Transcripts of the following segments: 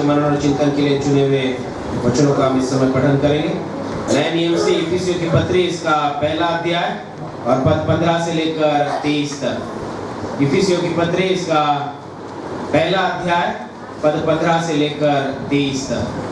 मनन चिंतन के लिए चुने हुए वचनों का हम इस समय पठन करेंगे। नए नियम से इफिसियों की पत्री इसका पहला अध्याय और पद 15 से लेकर 23 तक। इफिसियों की पत्री इसका पहला अध्याय पद 15 से लेकर 23 तक।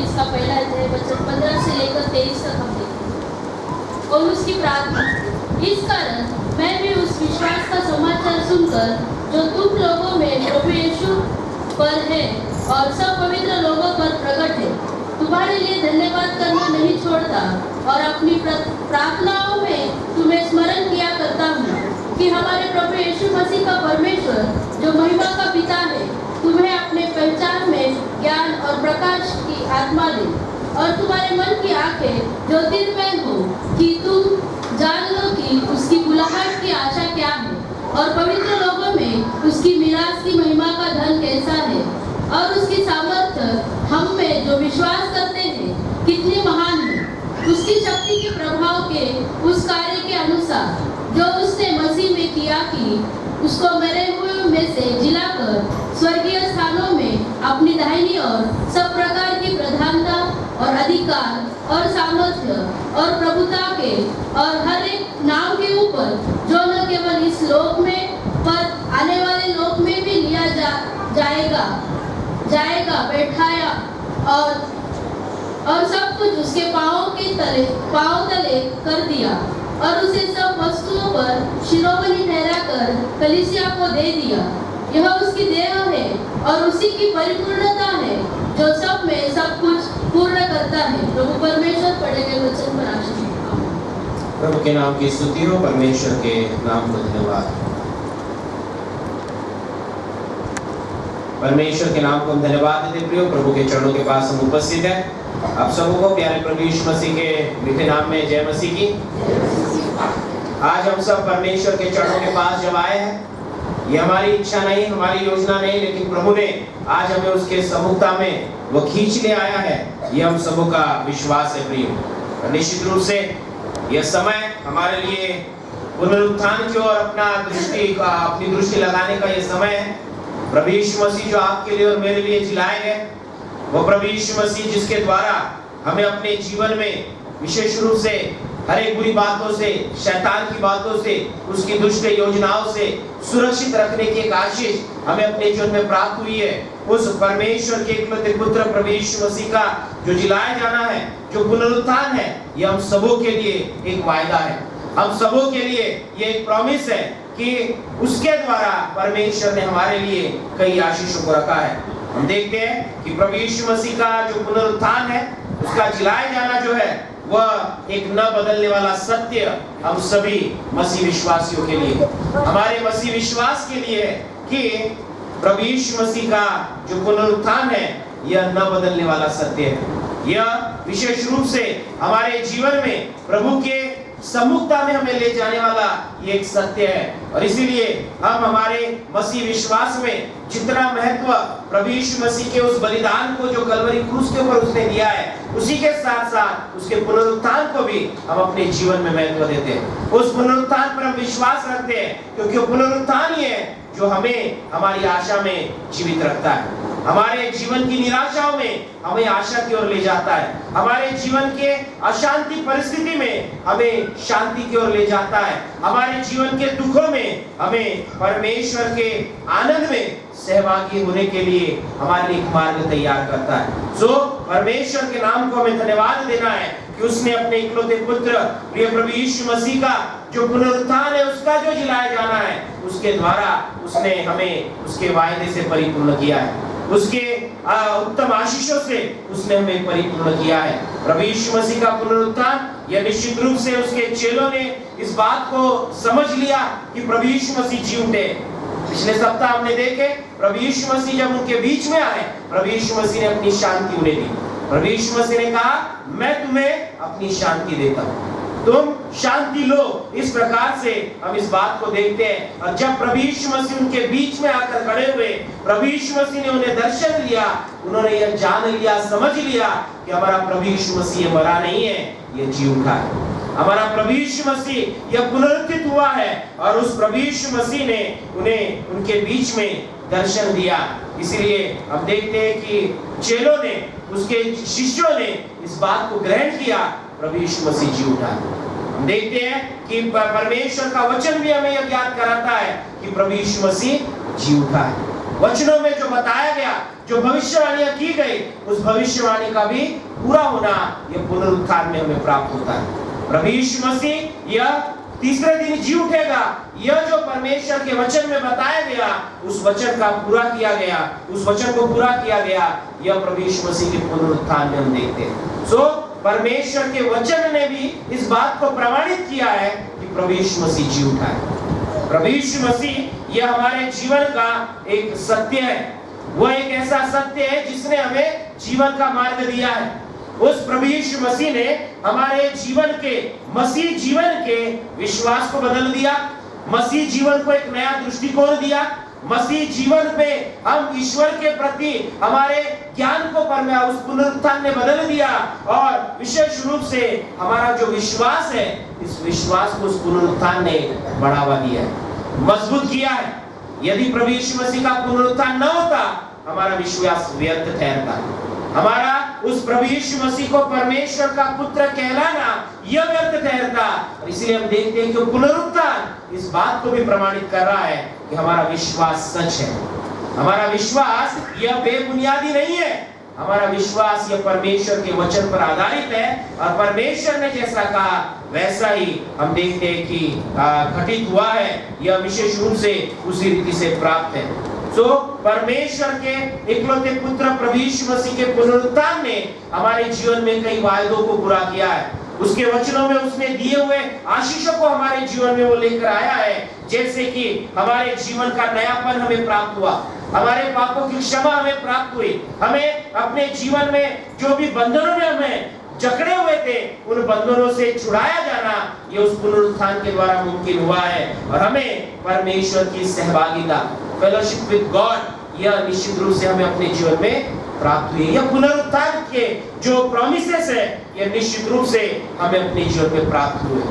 इसका पहला अध्याय वचन 15 से लेकर 23 तक हम देखेंगे। और उसकी प्रार्थना, इस कारण मैं भी उस विश्वास का समाचार सुनकर जो तुम लोगों में प्रभु यीशु पर है और सब पवित्र लोगों पर प्रकट है, तुम्हारे लिए धन्यवाद करना नहीं छोड़ता और अपनी प्रार्थनाओं में तुम्हें स्मरण किया करता हूँ कि हमारे प्रभु यीशु मसीह का परमेश्वर जो महिमा का पिता है तुम्हें अपने पहचान में ज्ञान और प्रकाश की आत्मा दे और तुम्हारे मन की आंखें ज्योतिर्मय हो कि तुम जान लो कि उसकी बुलाहट की आशा क्या है और पवित्र लोगों में उसकी मिरास की महिमा का धन कैसा है और उसकी सामर्थ्य हम में जो विश्वास करते हैं कितनी महान है, उसकी शक्ति के प्रभाव के उस कार्य के अनुसार जो उसने मसीह में किया कि उसको मरे हुए में से जिलाकर स्वर्गीय स्थानों में अपनी दाहिनी ओर सब प्रकार की प्रधानता और अधिकार और सामर्थ्य और प्रभुता के और हर एक नाम के ऊपर जो न केवल इस लोक में पर आने वाले लोक में भी लिया जाएगा बैठाया और सब कुछ उसके पांव तले कर दिया और उसे सब वस्तुओं पर शिरोमणि ठहराकर कलीसिया को दे दिया। यह उसकी देह है और उसी की परिपूर्णता है जो सब में सब कुछ पूर्ण करता है। प्रभु परमेश्वर पढ़े गए वचन पर आशीष। प्रभु के नाम की स्तुति हो, परमेश्वर के नाम को धन्यवाद। परमेश्वर के नाम को हम धन्यवाद देते प्रियो। प्रभु के चरणों के पास हम उपस्थित हैं। आप सबको प्यारे प्रभु यीशु मसीह के मीठे नाम में जय मसीह की। आज हम सब परमेश्वर के चरणों के पास जब आए हैं, ये हमारी इच्छा नहीं, हमारी योजना नहीं, लेकिन प्रभु ने आज हमें उसके सम्मुखता में वो खींच ले आया है। ये हम सबों का विश्वास है प्रियो। निश्चित रूप से यह समय हमारे लिए पुनरुत्थान की ओर अपनी दृष्टि लगाने का ये समय है। प्रभु यीशु मसीह जो आपके लिए और मेरे लिए जिलाए गए, वो प्रभु यीशु मसीह जिसके द्वारा हमें अपने जीवन में विशेष रूप से हर एक बुरी बातों से, शैतान की बातों से, उसकी दुष्ट योजनाओं से सुरक्षित रखने की एक आशीष हमें अपने जीवन में प्राप्त हुई है। उस परमेश्वर के इकलौते पुत्र प्रभु यीशु मसीह का जो जिलाया जाना है, जो पुनरुत्थान है, ये हम सबों के लिए एक वायदा है। हम सबों के लिए ये एक प्रॉमिस है कि उसके द्वारा परमेश्वर ने हमारे लिए कई आशीषों को रखा है। हम देखते हैं कि प्रभु यीशु मसीह का जो पुनरुत्थान है, उसका जिलाया जाना जो है, वह एक न बदलने वाला सत्य हम सभी मसीह विश्वासियों के लिए, हमारे मसीह विश्वास के लिए है कि प्रभु यीशु मसीह का जो पुनरुत्थान है, यह न बदलने वाला सत्य है। यह विशेष रूप से हमारे जीवन में प्रभु के सम्मुखता में हमें ले जाने वाला ये एक सत्य है। और इसीलिए हम हमारे मसीह विश्वास में जितना महत्व प्रभु यीशु मसीह के उस बलिदान को जो कलवरी क्रूस के ऊपर उसने दिया है, उसी के साथ साथ उसके पुनरुत्थान को भी हम अपने जीवन में महत्व देते हैं। उस पुनरुत्थान पर हम विश्वास रखते हैं, क्योंकि पुनरुत्थान ही है जो हमें हमारी आशा में जीवित रखता है। हमारे जीवन की निराशाओं में हमें आशा की ओर ले जाता है। हमारे जीवन के अशांति परिस्थिति में हमें शांति की ओर ले जाता है। हमारे जीवन के दुखों में हमें परमेश्वर के आनंद में सहभागी होने के लिए हमारे लिए एक मार्ग तैयार करता है। सो परमेश्वर के नाम को हमें धन्यवाद देना है कि उसने अपने इकलौते पुत्र प्रिय प्रभु यीशु मसीह का जो पुनरुत्थान है, उसका जो जिलाया जाना है, उसके द्वारा उसने हमें उसके वायदे से परिपूर्ण किया है। उसके उत्तम आशीषों से उसने हमें परिपूर्ण किया है। प्रभु यीशु मसीह का पुनरुत्थान, यह निश्चित रूप से उसके चेलों ने इस बात को समझ लिया कि प्रभु यीशु मसीह जी उठे। पिछले सप्ताह हमने देखे प्रभु यीशु मसीह जब उनके बीच में आए, प्रभु यीशु मसीह ने अपनी शांति उन्हें दी। प्रभु यीशु मसीह ने कहा, मैं तुम्हें अपनी शांति देता हूँ, तुम शांति लो। इस प्रकार से हम इस बात को देखते हैं। और जब प्रभु यीशु मसीह उनके बीच में आकर खड़े हुए, प्रभु यीशु मसीह ने उन्हें दर्शन दिया, उन्होंने यह जान लिया, समझ लिया कि हमारा प्रभु यीशु मसीह मरा नहीं है, यह जी उठा है। हमारा प्रभु यीशु मसीह यह पुनरुत्थित हुआ है और उस प्रभु यीशु मसीह ने उन्हें उनके बीच में दर्शन दिया। इसलिए हम देखते हैं कि चेलों ने, उसके शिष्यों ने इस बात को ग्रहण किया, प्रभु यीशु मसीह जी उठा। हम देखते हैं कि परमेश्वर का वचन भी हमें यह ज्ञात कराता है कि प्रभु यीशु मसीह जी उठा है। वचनों में जो बताया गया, जो भविष्यवाणियां की गई, उस भविष्यवाणी का भी पूरा होना यह पुनरुत्थान में हमें प्राप्त होता है। प्रभु यीशु मसीह यह तीसरे दिन जी उठेगा। यह जो परमेश्वर के वचन में बताया गया, उस वचन का पूरा किया गया, उस वचन को पूरा किया गया, यह प्रभु यीशु मसीह के पुनरुत्थान में हम देखते हैं। सो परमेश्वर के वचन ने भी इस बात को प्रमाणित किया है कि प्रभु यीशु मसीह जी उठा है। प्रभु यीशु मसीह यह हमारे जीवन का एक सत्य है। वह एक ऐसा सत्य है जिसने हमें जीवन का मार्ग दिया है। उस प्रभु यीशु मसीह ने हमारे जीवन के, मसीह जीवन के विश्वास को बदल दिया, मसीह जीवन को एक नया दृष्टिकोण दिया, मसीह जीवन में हम ईश्वर के प्रति हमारे ज्ञान को उस पुनरुत्थान ने बदल दिया और विशेष रूप से हमारा जो विश्वास है, इस विश्वास को उस पुनरुत्थान ने बढ़ावा दिया है, मजबूत किया है। यदि प्रभु यीशु मसीह का पुनरुत्थान न होता, हमारा विश्वास व्यर्थ ठहरता। हमारा उस प्रभु यीशु मसीह को परमेश्वर का पुत्र कहलाना यह व्यर्थ ठहरता। इसलिए हम देखते हैं कि पुनरुत्थान इस बात को भी प्रमाणित कर रहा है कि हमारा विश्वास सच है। हमारा विश्वास यह बेबुनियादी नहीं है। हमारा विश्वास यह परमेश्वर के वचन पर आधारित है और परमेश्वर ने जैसा कहा वैसा ही हम देखते हैं कि घटित हुआ है। यह विशेष रूप से उसी रीति से प्राप्त है। सो परमेश्वर के इकलौते पुत्र प्रभु यीशु मसीह के पुनरुत्थान ने हमारे जीवन में कई वायदों को पूरा किया है। उसके वचनों में उसने दिए हुए आशीषों को हमारे जीवन में वो लेकर आया है। जैसे कि हमारे जीवन का नयापन हमें प्राप्त हुआ, हमारे पापों की क्षमा हमें प्राप्त हुई, हमें अपने जीवन में जो भी बंधनों में हमें जकड़े हुए थे, उन बंधनों से छुड़ाया जाना ये उस पुनरुत्थान के द्वारा मुमकिन हुआ है। और हमें परमेश्वर की सहभागिता, फेलोशिप विद गॉड, यह निश्चित रूप से हमें अपने जीवन में प्राप्त हुई। यह पुनरुत्थान के जो प्रॉमिसेस है, यह निश्चित रूप से हमें अपने जीवन में प्राप्त हुए।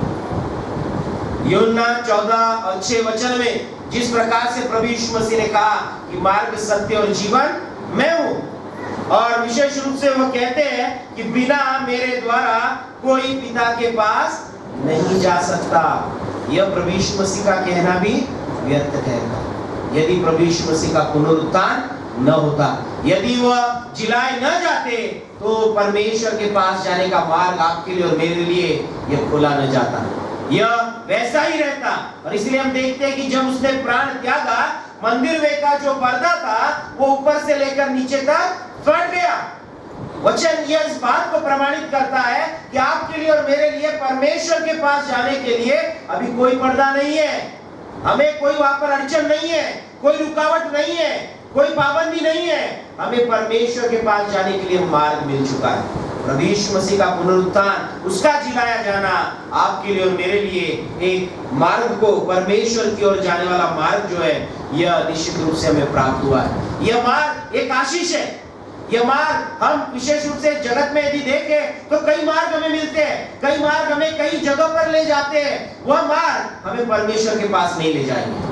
यूहन्ना 14:6 वचन में जिस प्रकार से प्रभु यीशु मसीह ने कहा कि मार्ग, सत्य और जीवन मैं हूँ, और विशेष रूप से वो कहते हैं कि बिना मेरे द्वारा कोई पिता के पास नहीं जा सकता। यह प्रभु यीशु मसीह का कहना भी व्यर्थ ठहरता यदि प्रभु यीशु मसीह का पुनरुत्थान न होता। यदि वह जिलाए न जाते तो परमेश्वर के पास जाने का मार्ग आपके लिए और मेरे लिए यह खोला न जाता, यह वैसा ही रहता। और इसलिए हम देखते हैं कि जब उसने प्राण त्यागा, मंदिर वे का जो पर्दा था वो ऊपर से लेकर नीचे तक फट गया। वचन यह इस बात को प्रमाणित करता है कि आपके लिए और मेरे लिए परमेश्वर के पास जाने के लिए अभी कोई पर्दा नहीं है। हमें कोई वहां पर अड़चन नहीं है, कोई रुकावट नहीं है, कोई पाबंदी नहीं है। हमें परमेश्वर के पास जाने के लिए मार्ग मिल चुका है। प्रभु यीशु मसीह का पुनरुत्थान, उसका जिलाया जाना आपके लिए और मेरे लिए एक मार्ग को, परमेश्वर की ओर जाने वाला मार्ग जो है, यह निश्चित रूप से हमें प्राप्त हुआ है। यह मार्ग एक आशीष है। यह मार्ग हम विशेष रूप से जगत में यदि देखें तो कई मार्ग हमें मिलते हैं, कई मार्ग हमें कई जगह पर ले जाते हैं। वह मार्ग हमें परमेश्वर के पास नहीं ले जाएंगे।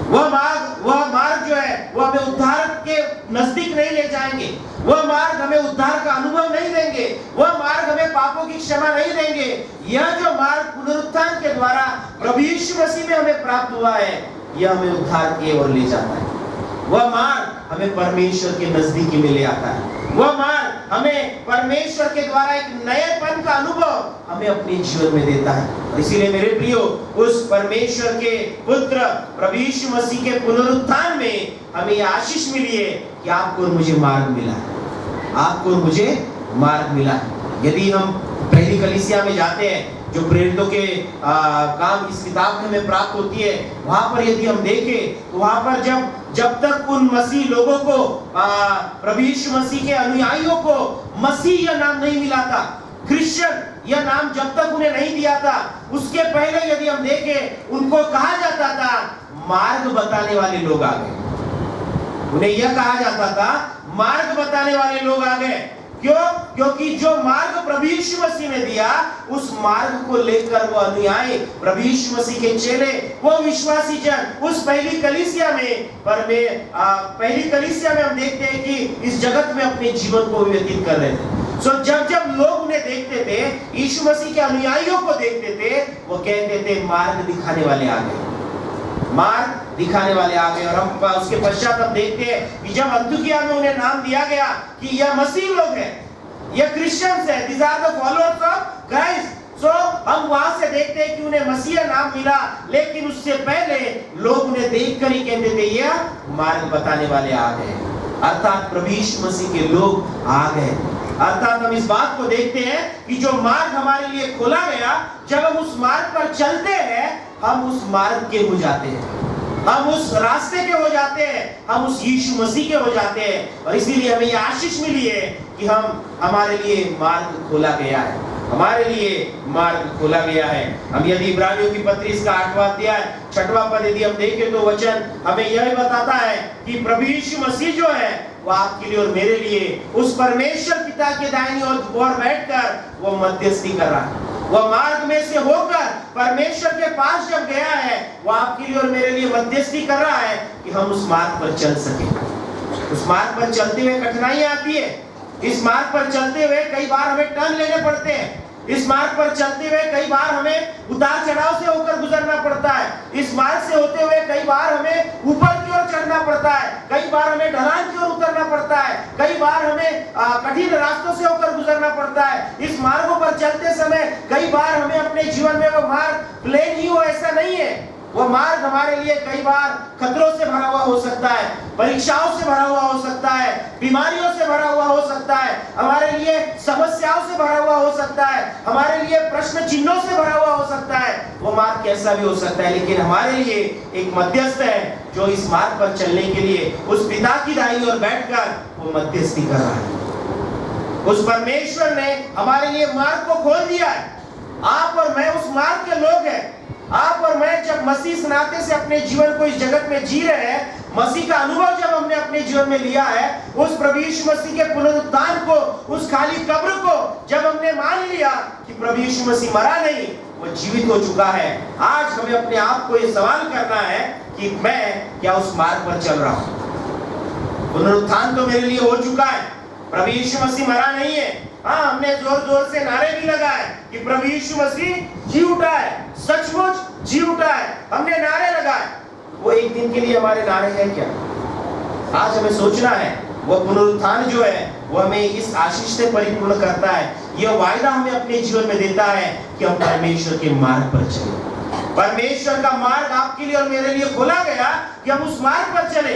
वह मार्ग जो है वह हमें उद्धार के नजदीक नहीं ले जाएंगे। वह मार्ग हमें उद्धार का अनुभव नहीं देंगे। वह मार्ग हमें पापों की क्षमा नहीं देंगे। यह जो मार्ग पुनरुत्थान के द्वारा प्रभु यीशु मसीह में हमें प्राप्त हुआ है, यह हमें उद्धार की ओर ले जाता है। वह मार्ग हमें परमेश्वर के नजदीकी में ले आता है। वह मार्ग हमें परमेश्वर के द्वारा एक नएपन का अनुभव हमें अपने जीवन में देता है। और इसीलिए मेरे प्रियो, उस परमेश्वर के पुत्र प्रभु यीशु मसीह के पुनरुत्थान में हमें यह आशीष मिली है कि आपको और मुझे मार्ग मिला है। आपको और मुझे मार्ग मिला है। यदि हम पहली कलीसिया में जाते हैं जो प्रेरितों के काम इस किताब में हमें प्राप्त होती है, वहां पर यदि हम देखें तो वहां पर जब तक उन मसीह लोगों को प्रभु यीशु मसीह के अनुयायियों को मसीह यह नाम नहीं मिला था, क्रिश्चियन यह नाम जब तक उन्हें नहीं दिया था, उसके पहले यदि हम देखें उनको कहा जाता था मार्ग बताने वाले लोग आ गए। उन्हें यह कहा जाता था मार्ग बताने वाले लोग आ गए। क्यों? क्योंकि जो मार्ग प्रभु यीशु मसीह ने दिया, उस मार्ग को लेकर वो अनुयायी, प्रभु यीशु मसीह के चेले, वो विश्वासी जन उस पहली कलीसिया में पहली कलीसिया में हम देखते हैं कि इस जगत में अपने जीवन को व्यतीत कर रहे थे। जब लोग उन्हें देखते थे, यीशु मसीह के अनुयायियों को देखते थे, वो कहते थे मार्ग दिखाने वाले आ गए, मार्ग दिखाने वाले आ गए। और हम उसके पश्चात हम देखते हैं कि जब अंतुकिया में उन्हें नाम दिया गया कि यह मसीह लोग हैं, यह क्रिश्चियंस हैं, these are the followers of Christ, हम वहां से देखते हैं कि उन्हें मसीह नाम मिला, लेकिन उससे पहले लोग उन्हें देखकर ही कहते थे यह मार्ग बताने वाले आ गए, अर्थात प्रभु यीशु मसीह के लोग आ गए। अर्थात हम इस बात को देखते हैं कि जो मार्ग हमारे लिए खोला गया, जब हम उस मार्ग पर चलते हैं, हम उस मार्ग के हो जाते हैं, हम उस रास्ते के हो जाते हैं, हम उस यीशु मसीह के हो जाते हैं। और इसीलिए हमें यह आशीष मिली है कि हमारे लिए मार्ग खोला गया है, हमारे लिए मार्ग खोला गया है। हम यदि इब्रानियों की पत्री इसका 8वां अध्याय 6वां पद यदि हम देखें तो वचन हमें यह बताता है कि प्रभु यीशु मसीह जो है वो आपके लिए और मेरे लिए उस परमेश्वर पिता के दाहिनी ओर बैठकर वो मध्यस्थी कर रहा है। वह मार्ग में से होकर परमेश्वर के पास जब गया है, वो आपके लिए और मेरे लिए मध्यस्थी कर रहा है कि हम उस मार्ग पर चल सके। उस मार्ग पर चलते हुए कठिनाइयां आती है, इस मार्ग पर चलते हुए कई बार हमें टर्न लेने पड़ते हैं, इस मार्ग पर चलते हुए कई बार हमें उतार चढ़ाव से होकर गुजरना पड़ता है, इस मार्ग से होते हुए कई बार हमें ऊपर की ओर चढ़ना पड़ता है, कई बार हमें ढलान की ओर उतरना पड़ता है, कई बार हमें कठिन रास्तों से होकर गुजरना पड़ता है। इस मार्गों पर चलते समय कई बार हमें अपने जीवन में वो मार्ग प्लेन ही हो ऐसा नहीं है, वो मार्ग हमारे लिए कई बार खतरों से भरा हुआ हो सकता है, परीक्षाओं से भरा हुआ हो सकता है, बीमारियों से भरा हुआ हो सकता है, हमारे लिए समस्याओं से भरा हुआ हो सकता है, हमारे लिए प्रश्न चिन्हों से भरा हुआ हो सकता है। वो मार्ग कैसा भी हो सकता है, लेकिन हमारे लिए एक मध्यस्थ है जो इस मार्ग पर चलने के लिए उस पिता की दाहिनी ओर बैठकर वो मध्यस्थी कर रहा है। उस परमेश्वर ने हमारे लिए मार्ग को खोल दिया है। आप और मैं उस मार्ग के लोग हैं। आप और मैं जब मसीह के नाते से अपने जीवन को इस जगत में जी रहे हैं, मसीह का अनुभव जब हमने अपने जीवन में लिया है, उस प्रभु यीशु मसीह के पुनरुत्थान को, उस खाली कब्र को जब हमने मान लिया कि प्रभु यीशु मसीह मरा नहीं, वो जीवित हो चुका है, आज हमें अपने आप को ये सवाल करना है कि मैं क्या उस मार्ग पर चल रहा हूं। पुनरुत्थान तो मेरे लिए हो चुका है, प्रभु यीशु मसीह मरा नहीं है। हाँ, हमने जोर जोर से नारे भी लगाए कि प्रभु यीशु मसीह जी उठा है, सचमुच जी उठा है, हमने नारे लगाए। वो एक दिन के लिए हमारे नारे हैं क्या? आज हमें सोचना है, वो पुनरुत्थान जो है वो हमें इस आशीष से परिपूर्ण करता है। यह वायदा हमें अपने जीवन में देता है कि हम परमेश्वर के मार्ग पर चले। परमेश्वर का मार्ग आपके लिए और मेरे लिए खोला गया कि हम उस मार्ग पर चले,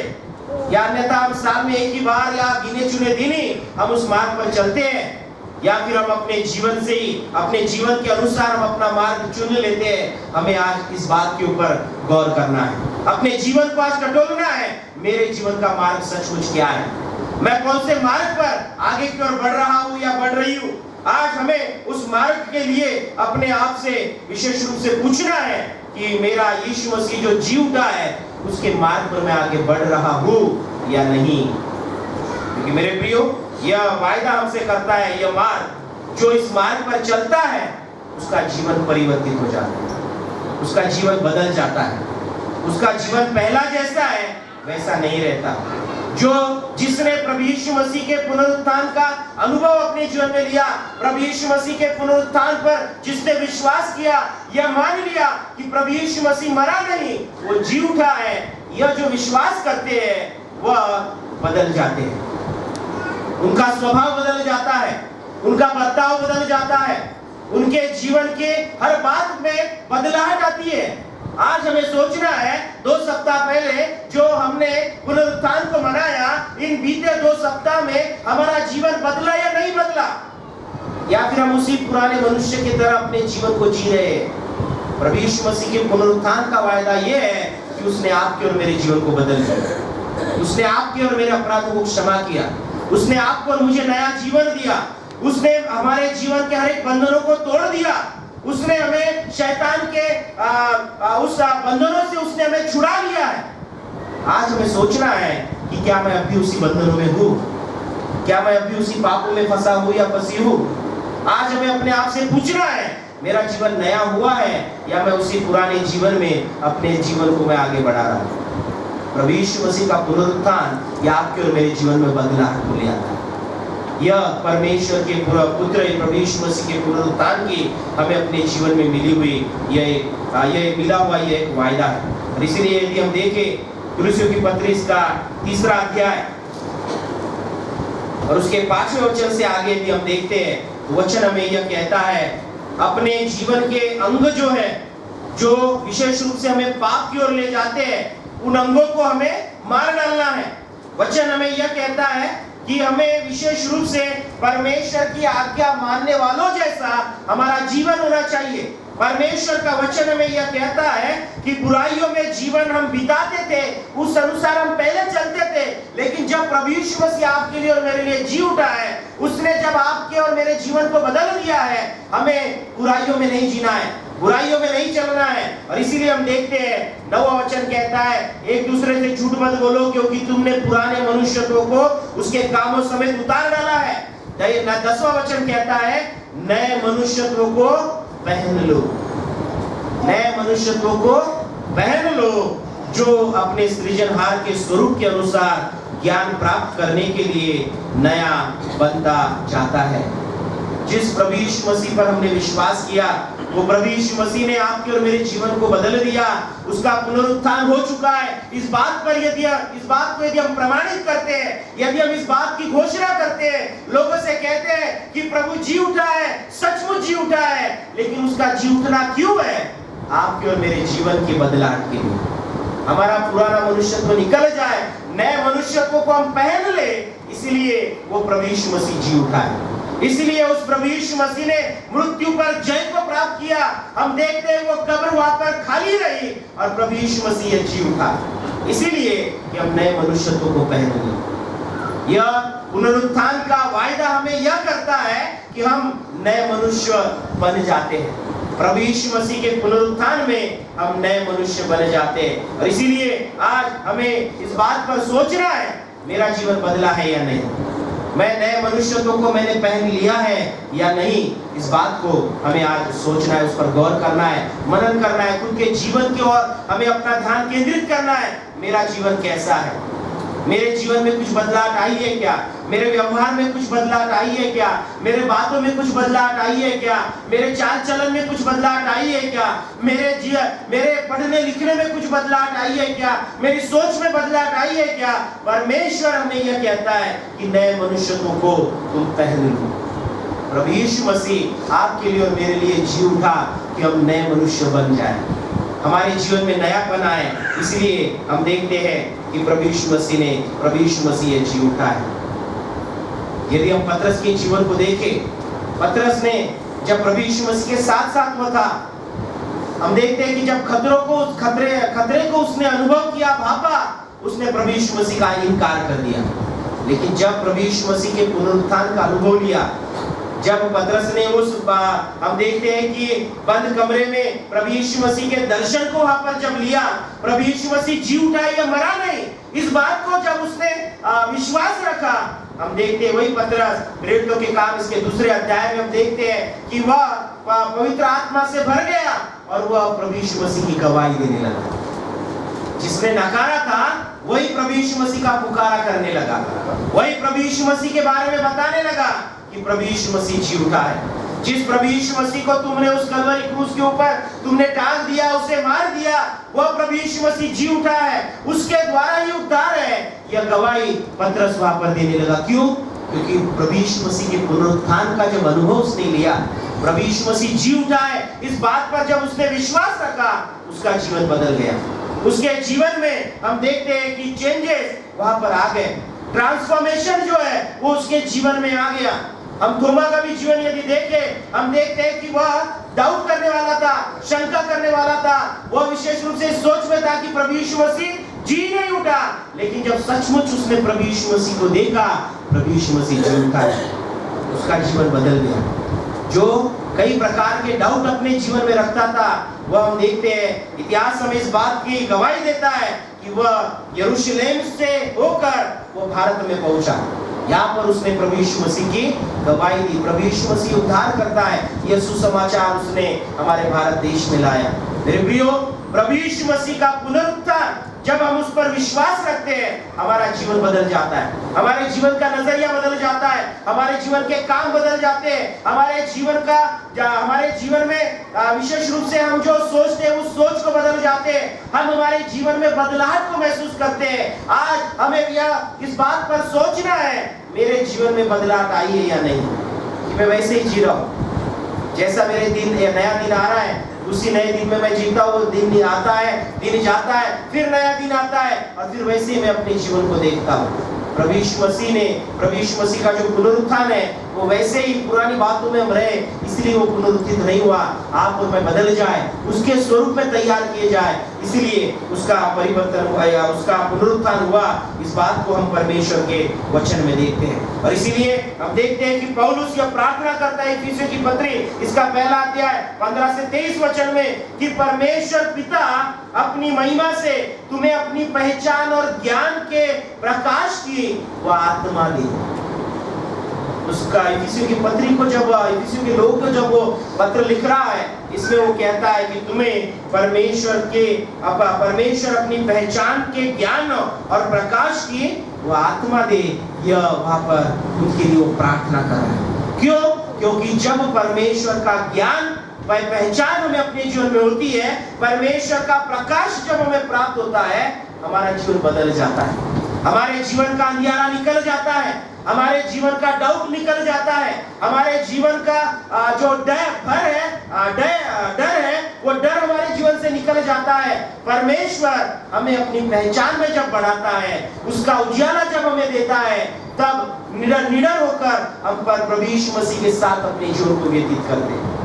या अन्यथा हम साल में एक ही बार या गिने चुने दिन ही हम उस मार्ग पर चलते हैं, या फिर हम अपने जीवन से ही, अपने जीवन के अनुसार हम अपना मार्ग चुन लेते हैं। हमें आज इस बात के ऊपर गौर करना है, अपने जीवन को आज टटोलना है, मेरे जीवन का मार्ग सचमुच क्या है, मैं कौन से मार्ग पर आगे की ओर बढ़ रहा हूँ या बढ़ रही हूँ। आज हमें उस मार्ग के लिए अपने आप से विशेष रूप से पूछना है कि मेरा यीशु मसीह जो जी उठा है, उसके मार्ग पर मैं आगे बढ़ रहा हूँ या नहीं। क्योंकि मेरे प्रियो, यह वायदा हमसे करता है, यह मार्ग जो इस मार्ग पर चलता है उसका जीवन परिवर्तित हो जाता है, उसका जीवन बदल जाता है, उसका जीवन पहला जैसा है वैसा नहीं रहता। जिसने प्रभु यीशु मसीह के पुनरुत्थान का अनुभव अपने जीवन में लिया, प्रभु यीशु मसीह के पुनरुत्थान पर जिसने विश्वास किया, यह मान लिया कि प्रभु यीशु मसीह मरा नहीं, वो जी उठा है, यह जो विश्वास करते हैं वह बदल जाते हैं, उनका स्वभाव बदल जाता है, उनका बर्ताव बदल जाता है, उनके जीवन के हर बात में बदलाव आती है। आज हमें सोचना है, 2 सप्ताह पहले जो हमने पुनरुत्थान को मनाया, इन बीते 2 सप्ताह में हमारा जीवन बदला या नहीं बदला। या फिर हम उसी पुराने मनुष्य की तरह अपने जीवन को जी रहे हैं। प्रभु यीशु मसीह के पुनरुत्थान का वायदा यह है कि उसने आपके और मेरे जीवन को बदल दिया। उसने आपके और मेरे अपराधों को क्षमा किया। उसने आपको और मुझे नया जीवन दिया। उसने हमारे जीवन के हर एक बंधनों को तोड़ दिया। उसने हमें शैतान के उस बंधनों से उसने हमें छुड़ा लिया है। आज हमें सोचना है कि क्या मैं अभी उसी बंधनों में हूँ, क्या मैं अभी उसी पापों में फंसा हूँ या फंसी हूँ। आज हमें अपने आप से पूछना है, मेरा जीवन नया हुआ है या मैं उसी पुराने जीवन में अपने जीवन को मैं आगे बढ़ा रहा हूँ। प्रभु यीशु मसीह का पुनरुत्थान या आपके और मेरे जीवन में बदलाव को ले आता है। यह परमेश्वर के पुत्र प्रभु यीशु मसीह के पुनरुत्थान की हमें अपने जीवन में मिली हुई यह मिला हुआ यह एक वायदा है। और इसीलिए यदि हम देखें कुलुस्सियों की पत्री इसका 3 अध्याय और उसके 5वें वचन से आगे यदि हम देखते हैं तो वचन हमें यह कहता है, अपने जीवन के अंग जो है, जो विशेष रूप से हमें पाप की ओर ले जाते हैं, उन अंगों को हमें मार डालना है। वचन हमें यह कहता है कि हमें विशेष रूप से परमेश्वर की आज्ञा मानने वालों जैसा हमारा जीवन होना चाहिए। परमेश्वर का वचन हमें यह कहता है कि बुराइयों में जीवन हम बिताते थे, उस अनुसार हम पहले चलते थे, लेकिन जब प्रभु यीशु मसीह आपके लिए और मेरे लिए जी उठा है, उसने जब आपके और मेरे जीवन को बदल दिया है, हमें बुराइयों में नहीं जीना है, बुराइयों में नहीं चलना है। और इसीलिए हम देखते हैं 9वां वचन कहता है, एक दूसरे से झूठ मत बोलो क्योंकि तुमने पुराने मनुष्यत्व को उसके कामों समेत उतार डाला है। 10वां वचन कहता है, नए मनुष्यत्व को पहन लो, नए मनुष्यत्व को पहन लो, जो अपने सृजनहार के स्वरूप के अनुसार ज्ञान प्राप्त करने के लिए नया बनता जाता है। जिस प्रभु यीशु मसीह पर हमने विश्वास किया, वो प्रभु यीशु मसीह ने आपके और मेरे जीवन को बदल दिया, उसका पुनरुत्थान हो चुका है। इस बात को यदि हम प्रमाणित करते हैं, यदि हम इस बात की घोषणा करते हैं, लोगों से कहते हैं कि प्रभु जी उठा है, सचमुच जी उठा है, लेकिन उसका जी उठना क्यों है? आपके और मेरे जीवन की बदलाव के लिए, हमारा पुराना मनुष्यत्व निकल जाए, नए मनुष्यत्व को हम पहन ले, इसलिए वो प्रभु यीशु मसीह जी उठा है। इसलिए उस प्रभु यीशु मसीह ने मृत्यु पर जय को प्राप्त किया। हम देखते हैं वो कब्र वहां पर खाली रही और प्रभु यीशु मसीह जी उठा, इसीलिए कि हम नए मनुष्यत्व को पहन लें। यह पुनरुत्थान का वायदा हमें यह करता है कि हम नए मनुष्य बन जाते हैं। प्रभु यीशु मसीह के पुनरुत्थान में हम नए मनुष्य बन जाते हैं। और इसीलिए आज हमें इस बात पर सोचना है, मेरा जीवन बदला है या नहीं, मैं नए मनुष्यत्व को मैंने पहन लिया है या नहीं। इस बात को हमें आज सोचना है, उस पर गौर करना है, मनन करना है, खुद के जीवन की ओर हमें अपना ध्यान केंद्रित करना है। मेरा जीवन कैसा है? मेरे जीवन में कुछ बदलाव आई है क्या? मेरे व्यवहार में कुछ बदलाव आई है क्या? मेरे बातों में कुछ बदलाव आई है क्या? मेरे चाल चलन में कुछ बदलाव आई है क्या? मेरे पढ़ने लिखने में कुछ बदलाव आई है क्या? मेरी सोच में बदलाव आई है क्या? परमेश्वर हमें यह कहता है कि नए मनुष्यत्व को तुम पहन लो। प्रभु यीशु मसीह आपके लिए और मेरे लिए जी उठा कि हम नए मनुष्य बन जाएं, हमारे जीवन में नयापन आए। इसलिए हम देखते हैं कि प्रभु यीशु मसीह जी उठा है। यदि हम पतरस के जीवन को देखें, पतरस ने जब प्रभु यीशु मसीह के साथ साथ हुआ था, हम देखते हैं कि जब खतरे को उसने अनुभव किया, भापा, उसने प्रभु यीशु मसीह का इनकार कर दिया। लेकिन जब प्रभु यीशु मसीह के पुनरुत्थान का अनुभव लिया, जब पतरस ने हम देखते हैं कि बंद कमरे में प्रभु यीशु मसीह के दर्शन को वहां पर जब लिया, प्रभु यीशु मसीह जी उठा या मरा नहीं, इस बात को जब उसने विश्वास रखा, हम देखते हैं वही पतरस प्रेरितों के काम इसके 2 अध्याय में हम देखते हैं कि वह पवित्र आत्मा से भर गया और वह प्रभु यीशु मसीह की गवाही देने लगा। जिसने नकारा था वही प्रभु यीशु मसीह का पुकारा करने लगा, वही प्रभु यीशु मसीह के बारे में बताने लगा कि प्रभु यीशु मसीह जी उठा है। जिस प्रभु यीशु मसीह को तुमने उस कलवरी क्रूस के ऊपर तुमने टांग दिया, उसे मार दिया, वह प्रभु यीशु मसीह जी उठा है, उसके द्वारा ही उद्धार है। यह गवाही पतरस वहां पर देने लगा। क्यों? क्योंकि प्रभु यीशु मसीह के पुनरुत्थान का जब अनुभव उसने लिया, प्रभु यीशु मसीह जी उठा है, इस बात पर जब उसने विश्वास रखा, उसका जीवन बदल गया। उसके जीवन में हम देखते हैं कि चेंजेस वहां पर आ गए, ट्रांसफॉर्मेशन जो है वो उसके जीवन में आ गया। हम थोमा का भी जीवन यदि देखें, हम देखते हैं कि वह डाउट करने वाला था, शंका करने वाला था। वह विशेष रूप से सोच में था कि प्रभु यीशु मसीह जी नहीं उठा, लेकिन जब सचमुच उसने प्रभु यीशु मसीह को देखा, प्रभु यीशु मसीह जी उठा है, उसका जीवन बदल गया। जो कई प्रकार के डाउट अपने जीवन में रखता था, वह हम देखते हैं इतिहास हमें इस बात की गवाही देता है कि वह यरूशलेम से होकर वो भारत में पहुंचा। यहाँ पर उसने प्रभु यीशु मसीह की गवाही दी। प्रभु यीशु मसीह उद्धार करता है, यह सुसमाचार उसने हमारे भारत देश में लाया। मेरे प्रियो, प्रभु यीशु मसीह का पुनरुत्थान जब हम उस पर विश्वास रखते हैं, हमारा जीवन बदल जाता है, हमारे जीवन का नजरिया बदल जाता है, हमारे जीवन के काम बदल जाते हैं, हमारे जीवन में विशेष रूप से हम जो सोचते हैं उस सोच को बदल जाते हैं। हम हमारे जीवन में बदलाव को महसूस करते हैं। आज हमें यह इस बात पर सोचना है, मेरे जीवन में बदलाव आई है या नहीं, कि मैं वैसे ही जी रहा हूँ जैसा मेरे नया दिन आ रहा है, उसी नए दिन में मैं जीता हूँ। दिन आता है, दिन जाता है, फिर नया दिन आता है, और फिर वैसे ही मैं अपने जीवन को देखता हूँ। प्रभु यीशु मसीह का जो पुनरुत्थान है, वो वैसे ही पुरानी बातों में हम रहे, इसलिए वो पुनरुत्थित नहीं हुआ। आप और मैं बदल जाए, उसके स्वरूप में तैयार किए जाए, इसलिए उसका परिवर्तन हुआ या उसका पुनरुत्थान हुआ। इस बात को हम परमेश्वर के वचन में देखते हैं, और इसीलिए हम देखते हैं कि पौलुस यह प्रार्थना करता है इफिसियों की पत्री इसका पहला अध्याय 15 से 23 वचन में कि परमेश्वर पिता अपनी महिमा से तुम्हें अपनी पहचान और ज्ञान के प्रकाश की वह आत्मा दी। उसका इफिसियों की पत्री को जब इफिसियों के लोगों को जब वो पत्र लिख रहा है, इसमें वो कहता है कि तुम्हें परमेश्वर अपनी पहचान के ज्ञान और प्रकाश की वो आत्मा दे। यह वहां पर उनके लिए वो प्रार्थना कर रहा है। क्यों? क्योंकि जब परमेश्वर का ज्ञान वह पहचान हमें अपने जीवन में होती है, परमेश्वर का प्रकाश जब हमें प्राप्त होता है, हमारा जीवन बदल जाता है, हमारे जीवन का अंधियारा निकल जाता है, हमारे जीवन का डाउट निकल जाता है, हमारे जीवन का जो डर है वो डर हमारे जीवन से निकल जाता है। परमेश्वर हमें अपनी पहचान में जब बढ़ाता है, उसका उजाला जब हमें देता है, तब निडर होकर हम पर प्रभु यीशु मसीह के साथ अपने जीवन को व्यतीत करते हैं।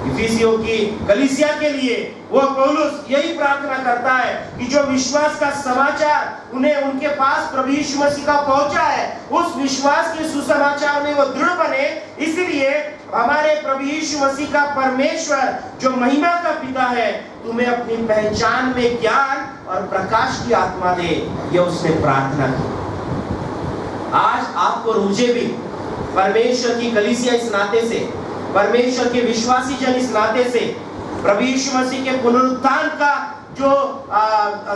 इफिसियों की कलीसिया के लिए वो पौलुस यही प्रार्थना करता है कि जो विश्वास का समाचार उन्हें उनके पास प्रभु यीशु मसीह का पहुंचा है, उस विश्वास के सुसमाचार में वो दृढ़ बने। इसलिए हमारे प्रभु यीशु मसीह का परमेश्वर जो महिमा का पिता है, तुम्हें अपनी पहचान में ज्ञान और प्रकाश की आत्मा दे, ये उसने प्रार्थना की। आज आपको और मुझे भी परमेश्वर की कलीसिया इस नाते से, परमेश्वर के विश्वासी जन इस नाते से प्रभु यीशु मसीह के पुनरुत्थान का जो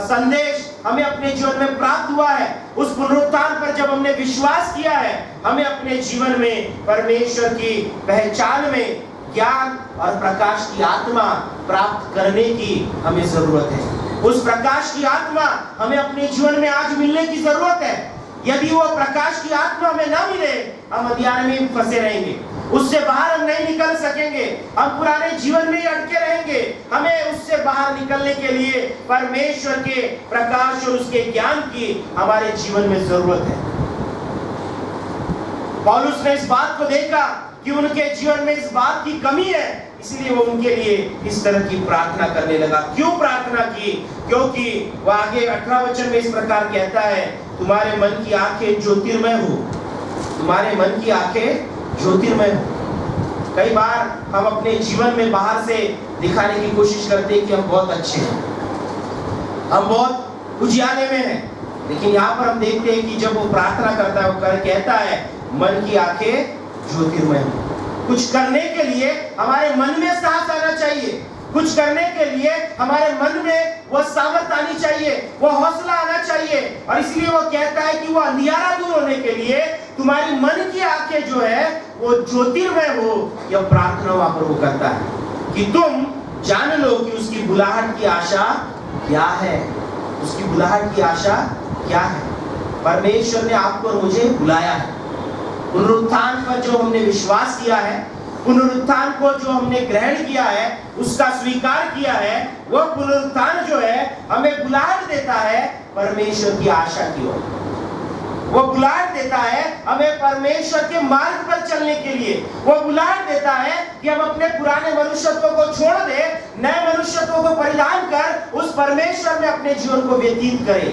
संदेश हमें अपने जीवन में प्राप्त हुआ है, उस पुनरुत्थान पर जब हमने विश्वास किया है, हमें अपने जीवन में परमेश्वर की पहचान में ज्ञान और प्रकाश की आत्मा प्राप्त करने की हमें जरूरत है। उस प्रकाश की आत्मा हमें अपने जीवन में आज मिलने की जरूरत है। यदि वो प्रकाश की आत्मा हमें ना मिले, हम अंधियारे में फंसे रहेंगे, उससे बाहर हम नहीं निकल सकेंगे, हम पुराने जीवन में ही अटके रहेंगे। हमें उससे बाहर निकलने के लिए परमेश्वर के प्रकाश और उसके ज्ञान की हमारे जीवन में जरूरत है। पौलुस ने इस बात को देखा कि उनके जीवन में इस बात की कमी है, इसलिए वो उनके लिए इस तरह की प्रार्थना करने लगा। क्यों प्रार्थना की? क्योंकि वो आगे 18 वचन में इस प्रकार कहता है, तुम्हारे मन की आंखें ज्योतिर्मय हो, तुम्हारे मन की आंखें ज्योतिर्मय हो। कई बार हम अपने जीवन में बाहर से दिखाने की कोशिश करते हैं कि हम बहुत अच्छे हैं, हम बहुत उजियारे में हैं, लेकिन यहाँ पर हम देखते हैं कि जब वो प्रार्थना करता है, वो कहता है मन की आंखें ज्योतिर्मय हो। कुछ करने के लिए हमारे मन में साहस आना चाहिए, कुछ करने के लिए हमारे मन में वो सामर्थ आनी चाहिए, वो हौसला आना चाहिए। और इसलिए वो कहता है कि वो अंधियारा दूर होने के लिए तुम्हारी मन की आंखें जो है वो ज्योतिर्मय हो। यह प्रार्थना वहां पर वो करता है कि तुम जान लो कि उसकी बुलाहट की आशा क्या है। उसकी बुलाहट की आशा क्या है? परमेश्वर ने आपको और मुझे बुलाया है। पुनरुत्थान पर जो हमने विश्वास किया है, पुनरुत्थान को जो हमने ग्रहण किया है, उसका स्वीकार किया है, वह पुनरुत्थान जो है हमें बुलाहट देता है परमेश्वर की आशा की ओर। वो बुलाहट देता है हमें परमेश्वर के मार्ग पर चलने के लिए। वो बुलाहट देता है कि हम अपने पुराने मनुष्यत्व को छोड़ दे, नए मनुष्यत्व को परिधान कर उस परमेश्वर में अपने जीवन को व्यतीत करें।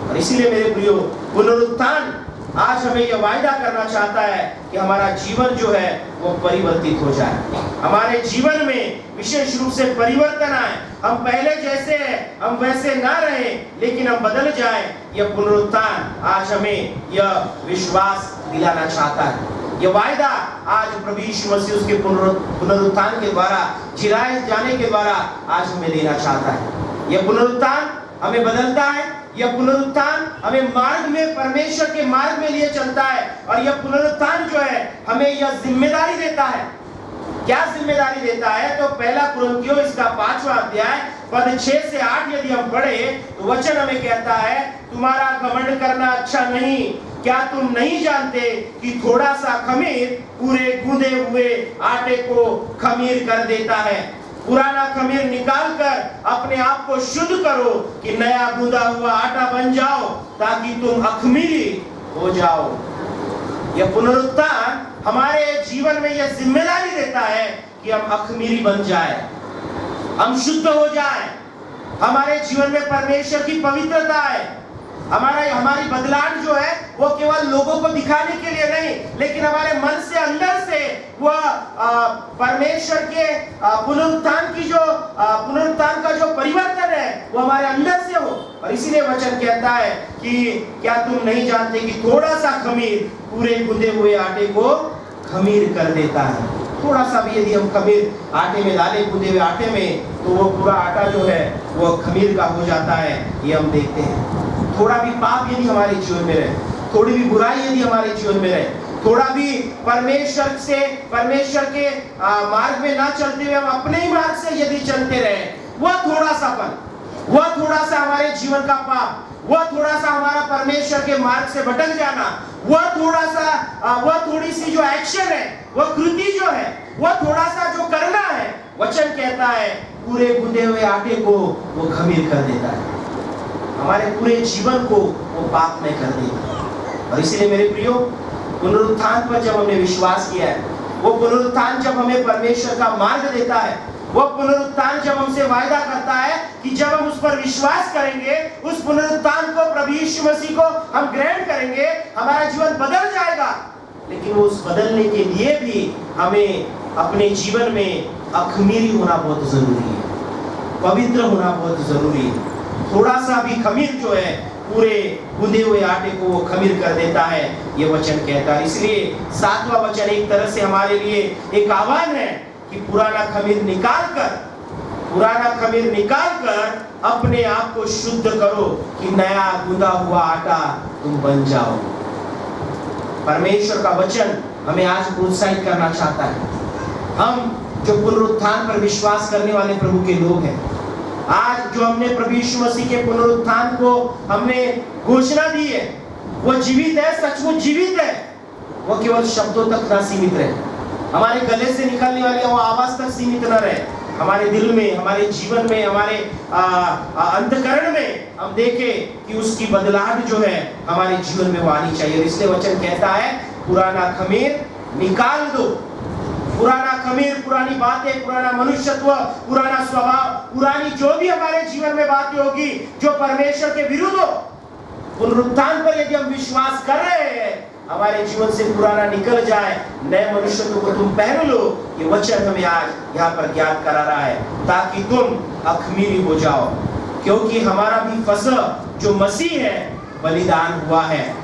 और इसीलिए मेरे प्रियो, पुनरुत्थान आज हमें यह वायदा करना चाहता है कि हमारा जीवन जो है वो परिवर्तित हो जाए। हमारे जीवन में विशेष रूप से परिवर्तन आए। हम पहले जैसे हैं हम वैसे ना रहे, लेकिन हम बदल जाए। यह पुनरुत्थान आज हमें यह विश्वास दिलाना चाहता है। यह वायदा आज प्रभु यीशु मसीह उसके पुनरुत्थान के द्वारा, जिलाए जाने के द्वारा आज हमें देना चाहता है। यह पुनरुत्थान हमें बदलता है। यह पुनरुत्थान हमें मार्ग में, परमेश्वर के मार्ग में लिए चलता है। और यह पुनरुत्थान जो है हमें यह जिम्मेदारी देता है। क्या जिम्मेदारी देता है? तो पहला कुरिन्थियों इसका 5वां अध्याय पद 6 से 8 यदि हम पढ़े तो वचन हमें कहता है, तुम्हारा घमंड करना अच्छा नहीं। क्या तुम नहीं जानते कि थोड़ा सा खमीर पूरे गूंदे हुए आटे को खमीर कर देता है। पुराना खमीर निकालकर अपने आप को शुद्ध करो कि नया गूंदा हुआ आटा बन जाओ, ताकि तुम अखमीरी हो जाओ। यह पुनरुत्थान हमारे जीवन में यह जिम्मेदारी देता है कि हम अखमीरी बन जाए, हम शुद्ध हो जाए, हमारे जीवन में परमेश्वर की पवित्रता है। हमारी बदलाव जो है वो केवल लोगों को दिखाने के लिए नहीं, लेकिन हमारे मन से, अंदर से वह परमेश्वर के पुनरुत्थान का जो परिवर्तन है वो हमारे अंदर से हो। और इसीलिए वचन कहता है कि क्या तुम नहीं जानते कि थोड़ा सा खमीर पूरे गूंदे हुए आटे को खमीर कर देता है। थोड़ा सा भी यदि हम खमीर आटे में डालें, गूंदे हुए आटे में, तो वो पूरा आटा जो है वो खमीर का हो जाता है। ये हम देखते हैं। थोड़ा भी पाप यदि हमारे जीवन में रहे, थोड़ी भी बुराई यदि हमारे जीवन में रहे, थोड़ा भी परमेश्वर के मार्ग में ना चलते हुए हम अपने ही मार्ग से यदि चलते रहे, वह थोड़ा सा हमारे जीवन का पाप, वह थोड़ा सा हमारा परमेश्वर के मार्ग से भटक जाना, वह थोड़ी सी जो एक्शन है, वह कृति जो है, वह थोड़ा सा जो करना है, वचन कहता है पूरे गूंदे हुए आटे को वो खमीर कर देता है। हमारे पूरे जीवन को वो पाप में कर देगा। और इसलिए मेरे प्रियो, पुनरुत्थान पर जब हमने विश्वास किया है, वो पुनरुत्थान जब हमें परमेश्वर का मार्ग देता है, वो पुनरुत्थान जब हमसे वायदा करता है कि जब हम उस पर विश्वास करेंगे, उस पुनरुत्थान को, प्रभु यीशु मसीह को हम ग्रहण करेंगे, हमारा जीवन बदल जाएगा। लेकिन वो उस बदलने के लिए भी हमें अपने जीवन में अखमीरी होना बहुत जरूरी है, पवित्र होना बहुत जरूरी है। थोड़ा सा भी खमीर जो है पूरे गूंदे हुए आटे को वो खमीर कर देता है, ये वचन कहता है। इसलिए 7वां वचन एक तरह से हमारे लिए एक आह्वान है कि पुराना खमीर निकालकर अपने आप को शुद्ध करो कि नया गूंदा हुआ आटा तुम बन जाओ। परमेश्वर का वचन हमें आज प्रोत्साहित करना चाहता है। हम जो पुनरुत्थान पर विश्वास करने वाले प्रभु के लोग हैं, आज जो हमने प्रभु यीशु मसीह के पुनरुत्थान को हमने घोषणा दी है, वो जीवित है, सचमुच जीवित है। वो केवल शब्दों तक ना सीमित रहे, हमारे गले से निकलने वाले वो आवाज तक सीमित न रहे। हमारे दिल में, हमारे जीवन में, हमारे अंतःकरण में हम देखें कि उसकी बदलाव जो है हमारे जीवन में वो आनी चाहिए। इसलिए वचन कहता है पुराना खमीर निकाल दो। पुराना खमीर, पुरानी बातें, पुराना मनुष्यत्व, पुराना स्वभाव, पुरानी जो भी हमारे जीवन में बातें होगी जो परमेश्वर के विरुद्ध हो, पुनरुत्थान पर यदि हम विश्वास कर रहे हैं, हमारे जीवन से पुराना निकल जाए, नए मनुष्यत्व को तुम पहन लो। ये वचन हमें आज यहाँ पर ज्ञात करा रहा है, ताकि तुम अखमीरी हो जाओ। क्योंकि हमारा भी फसह जो मसीह है बलिदान हुआ है।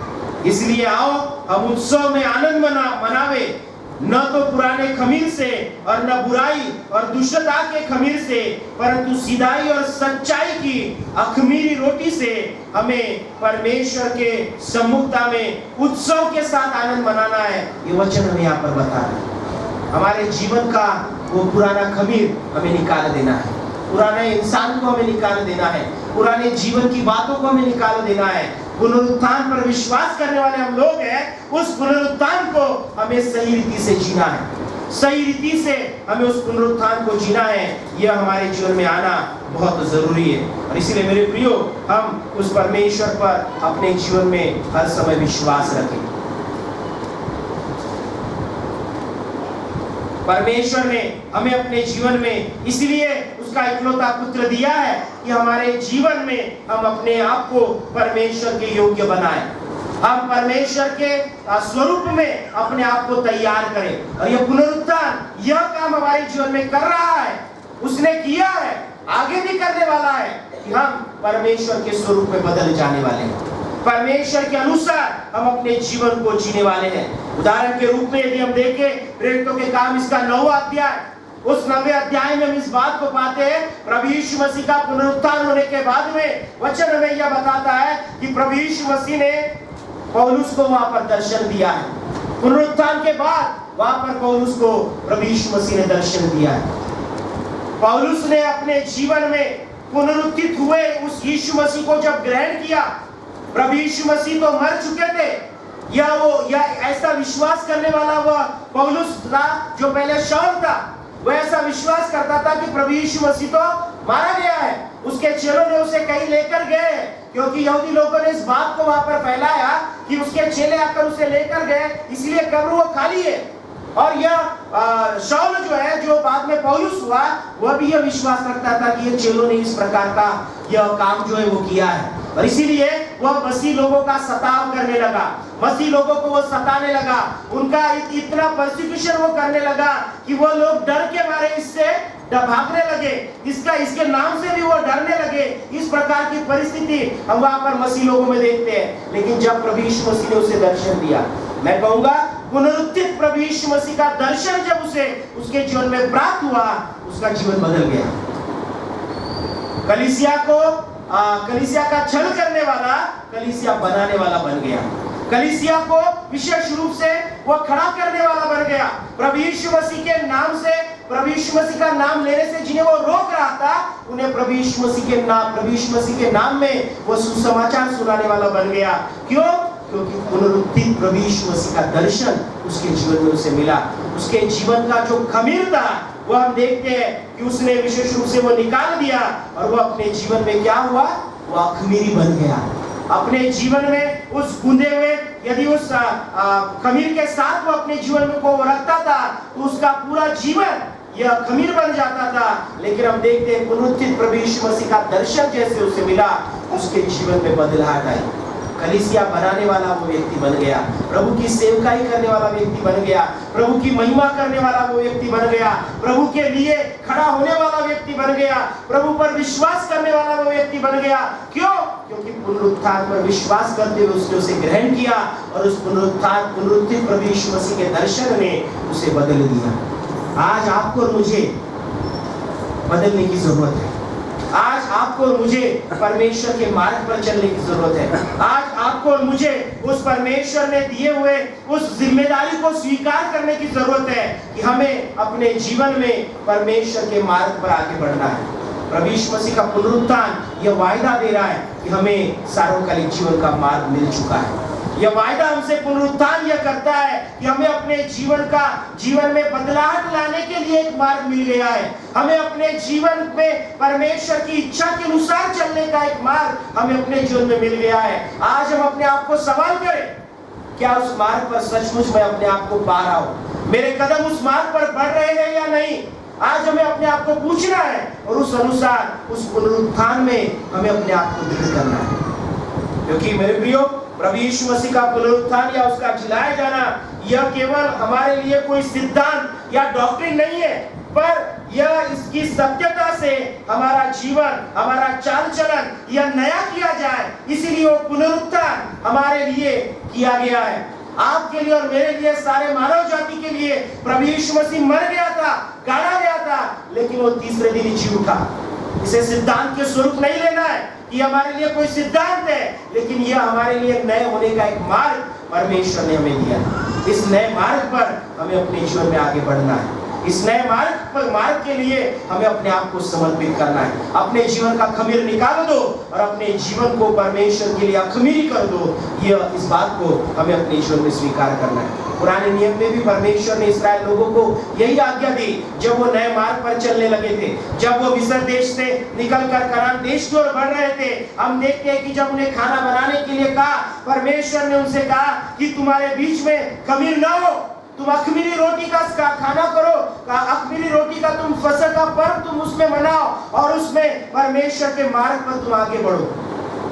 इसलिए आओ हम उत्सव में आनंद मनावे, न तो पुराने खमीर से और न बुराई और दुष्टता के खमीर से, परंतु सीधाई और सच्चाई की अखमीरी रोटी से हमें परमेश्वर के सम्मुखता में उत्सव के साथ आनंद मनाना है। ये वचन हमें यहाँ पर बता रहे हैं। हमारे जीवन का वो पुराना खमीर हमें निकाल देना है, पुराने इंसान को हमें निकाल देना है, पुराने जीवन की बातों को हमें निकाल देना है। पुनरुत्थान पर विश्वास करने वाले हम लोग हैं, उस पुनरुत्थान को हमें सही रीति से जीना है। सही रीति से हमें उस पुनरुत्थान को जीना है, यह हमारे जीवन में आना बहुत जरूरी है। और इसीलिए मेरे प्रियो, हम उस परमेश्वर पर अपने जीवन में हर समय विश्वास रखें। परमेश्वर ने हमें अपने जीवन में इसलिए उसका इकलौता पुत्र दिया है कि हमारे जीवन में हम अपने आप को परमेश्वर के योग्य बनाएं, हम परमेश्वर के स्वरूप में अपने आप को तैयार करें। और यह पुनरुत्थान यह काम हमारे जीवन में कर रहा है, उसने किया है, आगे भी करने वाला है कि हम परमेश्वर के स्वरूप में बदल जाने वाले हैं, परमेश्वर के अनुसार हम अपने जीवन को जीने वाले हैं। उदाहरण के रूप में यदि हम देखें प्रेरितों के काम इसका 9वां अध्याय, उस 9वें अध्याय में हम इस बात को पाते हैं, प्रभु यीशु मसीह का पुनरुत्थान होने के बाद में वचन हमें यह बताता है कि प्रभु यीशु मसीह ने पौलुस को वहां पर दर्शन दिया है। पुनरुत्थान के बाद वहां पर पौलुस को प्रभु यीशु मसीह ने दर्शन दिया है। पौलुस ने अपने जीवन में पुनरुत्थित हुए उस यीशु मसीह को जब ग्रहण किया, प्रभु यीशु मसीह तो मर चुके थे, या ऐसा विश्वास करने वाला वह पौलुस था जो पहले शाऊल था, वह ऐसा विश्वास करता था कि प्रभु यीशु मसीह तो मारा गया है। उसके चेलों ने उसे कहीं लेकर गए, क्योंकि यहूदी लोगों ने इस बात को वहां पर फैलाया कि उसके चेले आकर उसे लेकर गए, इसलिए कब्र वो खाली है। और यह शाऊल जो है, जो बाद में पौलुस हुआ, वह भी यह विश्वास रखता था कि ये चेलों ने इस प्रकार का यह काम जो है वो किया है, और इसीलिए वह मसीह लोगों का सताव करने लगा, मसीह लोगों को वो सताने लगा, उनका इतना परसिक्यूशन वो करने लगा कि वो लोग डर के मारे इससे भागने लगे, इसके नाम से भी वो डरने लगे। इस प्रकार की परिस्थिति हम वहां पर मसीह लोगों में देखते हैं। लेकिन जब प्रभु यीशु मसीह ने उसे दर्शन दिया, मैं कहूंगा पुनरुत्थित प्रभु यीशु मसीह का दर्शन जब उसे उसके जीवन में प्राप्त हुआ, उसका जीवन बदल गया। कलीसिया का छल करने वाला कलीसिया बनाने वाला बन गया, कलीसिया को विशेष रूप से वह खड़ा करने वाला बन गया। प्रभु यीशु मसीह के नाम से, प्रभु यीशु मसीह का नाम लेने से जिन्हें वो रोक रहा था, उन्हें प्रभु यीशु मसीह के नाम में वो सुसमाचार सुनाने वाला बन गया। क्यों? क्योंकि पुनरुत्थित प्रभु यीशु मसीह का दर्शन उसके जीवन में उसे मिला। उसके जीवन का जो खमीर था वो हम देखते हैं कि उसने विशेष रूप से वो निकाल दिया, और वो अपने जीवन में क्या हुआ, वो अखमीरी बन गया। अपने जीवन में उस गूंदे हुए, यदि उस खमीर के साथ वो अपने जीवन में को रखता था तो उसका पूरा जीवन यह खमीर बन जाता था। लेकिन हम देखते हैं पुनरुत्थित प्रभु यीशु मसीह का दर्शन जैसे उसे मिला, उसके जीवन में बदलाव आई, कलीसिया बनाने वाला वो व्यक्ति बन गया, प्रभु की सेवकाई करने वाला व्यक्ति बन गया, प्रभु की महिमा करने वाला वो व्यक्ति बन गया, प्रभु के लिए खड़ा होने वाला व्यक्ति बन गया, प्रभु पर विश्वास करने वाला वो व्यक्ति बन गया। क्यों? क्योंकि पुनरुत्थान पर विश्वास करते हुए उसने उसे ग्रहण किया, और उस पुनरुत्थित प्रभु यीशु मसीह के दर्शन ने उसे बदल दिया। आज आपको और मुझे बदलने की जरूरत है। आज आपको और मुझे परमेश्वर के मार्ग पर चलने की जरूरत है। आज आपको और मुझे उस परमेश्वर ने दिए हुए उस जिम्मेदारी को स्वीकार करने की जरूरत है कि हमें अपने जीवन में परमेश्वर के मार्ग पर आगे बढ़ना है। प्रभु यीशु मसीह का पुनरुत्थान यह वायदा दे रहा है कि हमें सार्वकालिक जीवन का मार्ग मिल चुका है। यह वायदा हमसे पुनरुत्थान यह करता है कि हमें अपने जीवन में बदलाव लाने के लिए एक मार्ग मिल गया है। हमें अपने जीवन में परमेश्वर की इच्छा के अनुसार चलने का एक मार्ग हमें अपने जीवन में मिल गया है। आज हम अपने आप को सवाल करें, क्या उस मार्ग पर सचमुच मैं अपने आप को पा रहा हूँ? मेरे कदम उस मार्ग पर बढ़ रहे हैं या नहीं? आज हमें अपने आप को पूछना है, और उस अनुसार उस पुनरुत्थान में हमें अपने आप को दृढ़ करना है। क्योंकि मेरे प्रियो, प्रभु यीशु मसीह का पुनरुत्थान या उसका जिलाया जाना यह केवल हमारे लिए कोई सिद्धांत या डॉक्ट्रिन नहीं है, पर यह इसकी सत्यता से हमारा जीवन, हमारा चाल चलन यह नया किया जाए, इसीलिए वो पुनरुत्थान हमारे लिए किया गया है। आपके लिए और मेरे लिए, सारे मानव जाति के लिए प्रभु यीशु मसीह मर गया था, गाड़ा गया था, लेकिन वो तीसरे दिन जी उठा। इसे सिद्धांत के स्वरूप नहीं लेना है कि हमारे लिए कोई सिद्धांत है, लेकिन यह हमारे लिए नए होने का एक मार्ग परमेश्वर ने हमें दिया। इस नए मार्ग पर हमें अपने जीवन में आगे बढ़ना है। इस नए मार्ग के लिए हमें अपने आप को समर्पित करना है। अपने जीवन का खमीर निकाल दो और अपने जीवन को परमेश्वर के लिए अखमीरी कर दो। यह इस बात को हमें अपने जीवन में स्वीकार करना है। पुराने नियम में भी परमेश्वर ने इस्राएल लोगों को यही आज्ञा दी जब वो नए मार्ग पर चलने लगे थे, जब वो मिस्र देश से निकलकर कनान देश की ओर बढ़ रहे थे। हम देखते हैं कि जब उन्हें खाना बनाने के लिए कहा, परमेश्वर ने उनसे कहा कि तुम्हारे बीच में खमीर न हो, तुम अखमीरी रोटी का खाना करो, अखमीरी रोटी का तुम फसह का पर्व तुम उसमें मनाओ और उसमें परमेश्वर के मार्ग पर तुम आगे बढ़ो।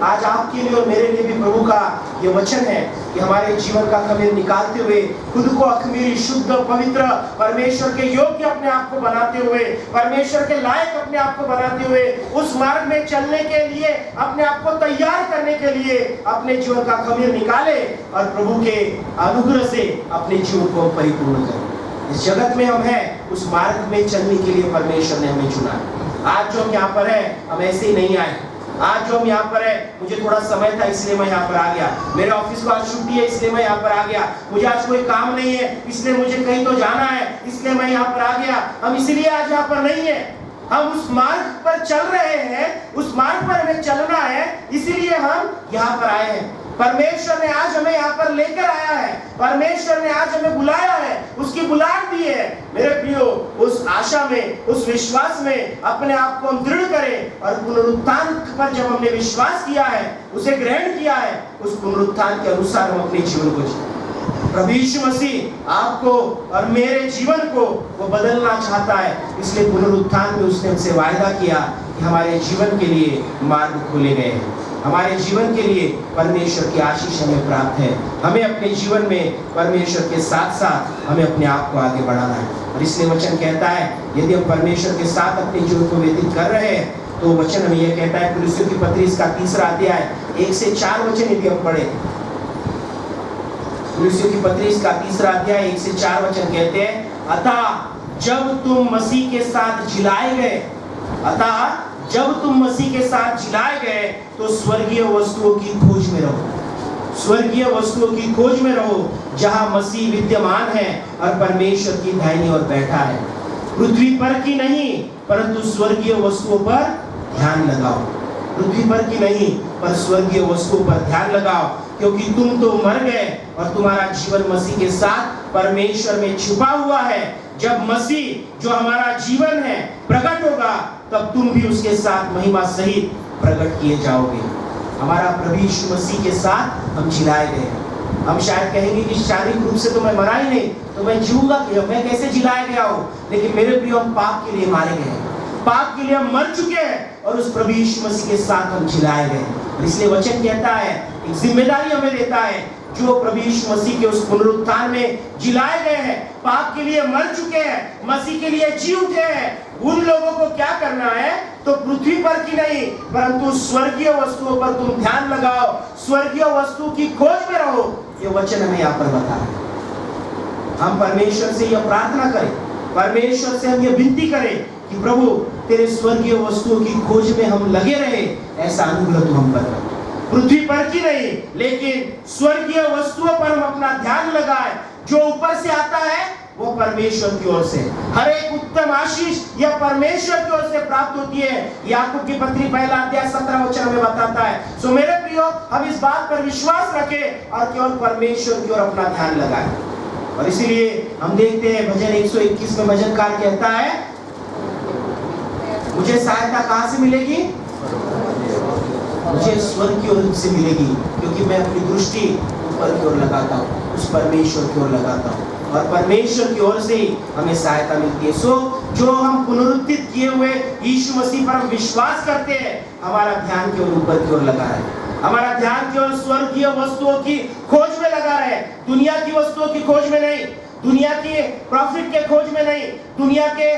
आज आपके लिए और मेरे लिए भी प्रभु का ये वचन है कि हमारे जीवन का खमीर निकालते हुए खुद को अखमीरी, शुद्ध, पवित्र, परमेश्वर के योग्य अपने आप को बनाते हुए, परमेश्वर के लायक अपने आप को बनाते हुए उस मार्ग में चलने के लिए अपने आप को तैयार करने के लिए अपने जीवन का खमीर निकाले और प्रभु के अनुग्रह से अपने जीवन को परिपूर्ण करें। इस जगत में हम हैं, उस मार्ग में चलने के लिए परमेश्वर ने हमें चुना। आज जो हम यहाँ पर है, हम ऐसे ही नहीं आए। आज जो हम यहाँ पर है, मुझे थोड़ा समय था इसलिए मैं यहाँ पर आ गया। मेरे ऑफिस को आज छुट्टी है इसलिए मैं यहाँ पर आ गया। मुझे आज कोई काम नहीं है इसलिए मुझे कहीं तो जाना है इसलिए मैं यहाँ पर आ गया। हम इसलिए आज यहाँ पर नहीं है, हम उस मार्ग पर चल रहे हैं, उस मार्ग पर हमें चलना है, इसीलिए हम यहाँ पर आए हैं। परमेश्वर ने आज हमें यहाँ पर लेकर आया है, परमेश्वर ने आज हमें बुलाया है, उसकी बुलाहट दी है। मेरे प्रियो, उस आशा में, उस विश्वास में अपने आप को हम दृढ़ करें और पुनरुत्थान पर जब हमने विश्वास किया है, उसे ग्रहण किया है, उस पुनरुत्थान के अनुसार हम अपने जीवन को जिए। प्रभु यीशु मसीह आपको और मेरे जीवन को वो बदलना चाहता है, इसलिए पुनरुत्थान में उसने हमसे वायदा किया कि हमारे जीवन के लिए मार्ग खोले गए हैं, हमारे जीवन के लिए परमेश्वर की आशीष हमें प्राप्त है। हमें अपने जीवन में परमेश्वर के साथ साथ हमें अपने आप को आगे बढ़ाना है। और इसलिए वचन कहता है यदि हम परमेश्वर के साथ अपने जीवन को व्यतीत कर रहे हैं तो वचन हमें यह कहता है, कुरिन्थियों की पत्री इसका 3 अध्याय 1 से 4 वचन यदि हम पढ़े, कुरिन्थियों की पत्री इसका 3 अध्याय 1 से 4 वचन कहते हैं, अतः जब तुम मसीह के साथ जिलाए गए, अतः जब तुम मसीह के साथ जिलाए गए तो स्वर्गीय वस्तुओं की खोज में रहो, स्वर्गीय वस्तुओं की खोज में रहो जहां मसीह विद्यमान है और परमेश्वर की दाहिनी ओर बैठा है। पृथ्वी पर की नहीं परंतु स्वर्गीय वस्तुओं पर ध्यान लगाओ, पृथ्वी पर की नहीं पर स्वर्गीय वस्तुओं पर ध्यान लगाओ, क्योंकि तुम तो मर गए और तुम्हारा जीवन मसीह के साथ परमेश्वर में छुपा हुआ है। जब मसीह जो हमारा जीवन है प्रकट होगा तब तुम भी उसके साथ महिमा सहित प्रकट किए जाओगे। हमारा प्रभु यीशु मसीह के साथ हम जिलाए गए। हम शायद कहेंगे कि शारीरिक रूप से तो मैं मरा ही नहीं, तो मैं जीऊंगा कि मैं कैसे जिलाया गया हूँ। लेकिन मेरे प्रिय, हम पाप के लिए मारे गए, पाप के लिए हम मर चुके हैं और उस प्रभु यीशु मसीह के साथ हम जिलाए गए। इसलिए वचन कहता है, एक जिम्मेदारी हमें देता है, जो प्रभु यीशु मसीह के उस पुनरुत्थान में जिलाए गए हैं, पाप के लिए मर चुके हैं, मसीह के लिए जी उठे हैं, उन लोगों को क्या करना है? तो पृथ्वी पर की नहीं परंतु स्वर्गीय वस्तुओं पर तुम ध्यान लगाओ, स्वर्गीय वस्तु की खोज में रहो। ये वचन हमें यहाँ पर बता है। हम परमेश्वर से यह प्रार्थना करें, परमेश्वर से हम ये विनती करें कि प्रभु तेरे स्वर्गीय वस्तुओं की खोज में हम लगे रहे, ऐसा अनुग्रह तू हम पर कर। पृथ्वी पर की नहीं लेकिन स्वर्गीय वस्तुओं पर हम अपना ध्यान लगाए। जो ऊपर से आता है वो परमेश्वर की ओर से, हर एक उत्तम आशीष यह परमेश्वर की ओर से प्राप्त होती है। याकूब की पत्री 1 अध्याय 17 वचन में बताता है। सो मेरे प्रियो, हम इस बात पर विश्वास रखें और केवल परमेश्वर की ओर अपना ध्यान लगाएं। और इसीलिए हम देखते हैं भजन 121 में भजनकार कहता है, मुझे सहायता कहां से मिलेगी? मुझे स्वर्ग की ओर से मिलेगी, क्योंकि मैं अपनी दृष्टि ऊपर की ओर लगाता हूँ, उस परमेश्वर की ओर लगाता हूँ और परमेश्वर की ओर से हमें सहायता मिलती है। सो जो हम पुनरुत्थित किए हुए यीशु मसीह पर हम विश्वास करते हैं, हमारा ध्यान केवल ऊपर की ओर लगा है, हमारा ध्यान केवल स्वर्गीय वस्तुओं की खोज में लगा है, दुनिया की वस्तुओं की खोज में नहीं, दुनिया के प्रॉफिट के खोज में नहीं, दुनिया के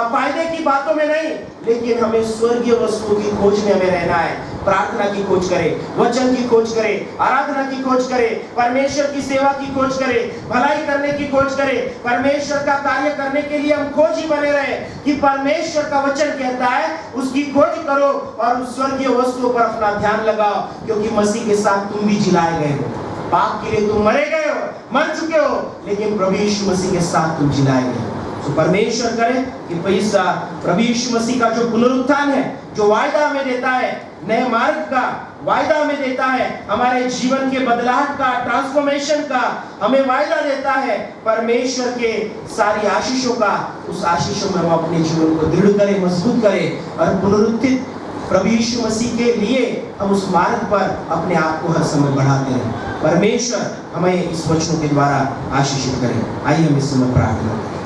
फायदे की बातों में नहीं, लेकिन हमें स्वर्गीय वस्तुओं की खोज में हमें रहना है। प्रार्थना की खोज करें, वचन की खोज करें, आराधना की खोज करें, परमेश्वर की सेवा की खोज करें, भलाई करने की खोज करें, परमेश्वर का कार्य करने के लिए हम खोज ही बने रहे कि परमेश्वर का वचन कहता है उसकी खोज करो और उस स्वर्गीय वस्तुओं पर अपना ध्यान लगाओ, क्योंकि मसीह के साथ तुम भी जिलाए गए हो। पाप के लिए तुम मरे गए हो, मर चुके हो, लेकिन प्रभु यीशु मसीह के साथ तुम जिलाए गए। तो परमेश्वर करे कि प्रभु यीशु मसीह का जो पुनरुत्थान है, जो वायदा हमें देता है, नए मार्ग का वायदा हमें देता है, हमारे जीवन के बदलाव का, ट्रांसफॉर्मेशन का हमें वायदा देता है, परमेश्वर के सारी आशीषों का, उस आशीषों में हम अपने जीवन को दृढ़ करें, मजबूत करें और पुनरुत्थित प्रभु यीशु मसीह के लिए हम उस मार्ग पर अपने आप को हर समय बढ़ाते रहें। परमेश्वर हमें इस वचनों के द्वारा आशीषित करें। आइए हम इस समय प्रार्थना करें।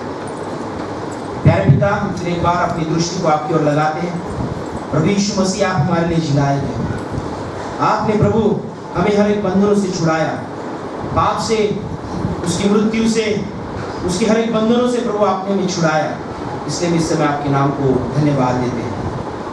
प्यारे पिता, हम फिर एक बार अपनी दृष्टि को आपकी ओर लगाते हैं। प्रभु यीशु मसीह, आप हमारे लिए जिलाए गए, आपने प्रभु हमें हर एक बंधनों से छुड़ाया, पाप से, उसकी मृत्यु से, उसके हर एक बंधनों से प्रभु आपने हमें छुड़ाया। इसलिए इस समय आपके नाम को धन्यवाद देते हैं।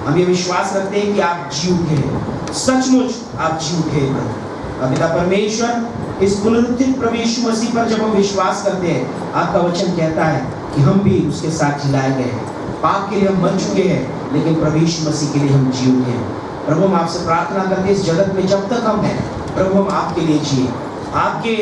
हम ये विश्वास रखते हैं कि आप जी उठे हैं, सचमुच आप जी उठे हैं प्रभु। पिता परमेश्वर, इस पुनरुत्थित प्रभु यीशु मसीह पर जब हम विश्वास करते हैं, आपका वचन कहता है कि हम भी उसके साथ जिलाए गए हैं। पाप के लिए हम मर चुके हैं, लेकिन प्रभु यीशु मसीह के लिए हम जी उठे हैं। प्रभु, हम आपसे प्रार्थना करते हैं, इस जगत में जब तक हम हैं प्रभु, हम आपके लिए जिए, आपके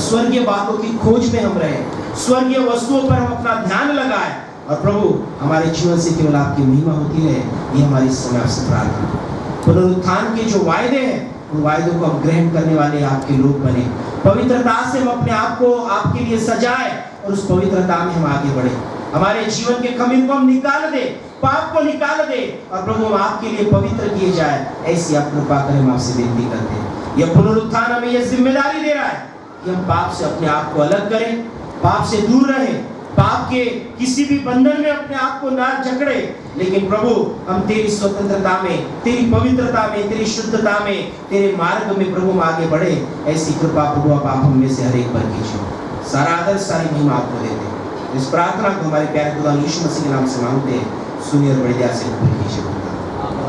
स्वर्गीय बातों की खोज में हम रहे, स्वर्गीय वस्तुओं पर हम अपना ध्यान लगाए और प्रभु हमारे जीवन से केवल आपकी महिमा होती रहे। ये हमारी इस समय आपसे प्रार्थना। पुनरुत्थान के जो वायदे हैं, उन वायदों को हम ग्रहण करने वाले आपके लोग बने। पवित्रता से हम अपने आप को आपके लिए सजाए और उस पवित्रता में हम आगे बढ़े। हमारे जीवन के खमीर को हम निकाल दे, पाप को निकाल दे और प्रभु हम आपके लिए पवित्र किए जाए। ऐसी आप कृपा करें, हम आपसे विनती करते हैं। यह पुनरुत्थान हमें यह जिम्मेदारी दे रहा है कि हम पाप से अपने आप को अलग करें, पाप से दूर रहें, पाप के किसी भी बंधन में अपने आप को ना जकड़े, लेकिन प्रभु हम तेरी स्वतंत्रता में, तेरी पवित्रता में, तेरी शुद्धता में, तेरे मार्ग में प्रभु हम आगे बढ़े। ऐसी कृपा प्रभु आप हम में से हर एक पर कीजिए। सारा आदर, सारी महिमा आपको देते हैं। इस प्रार्थना को हमारे प्यारे खुदा यीशु मसीह के नाम से मांगते हैं। सुनिए और बड़ी दया से कबूल कीजिए।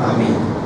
आमीन।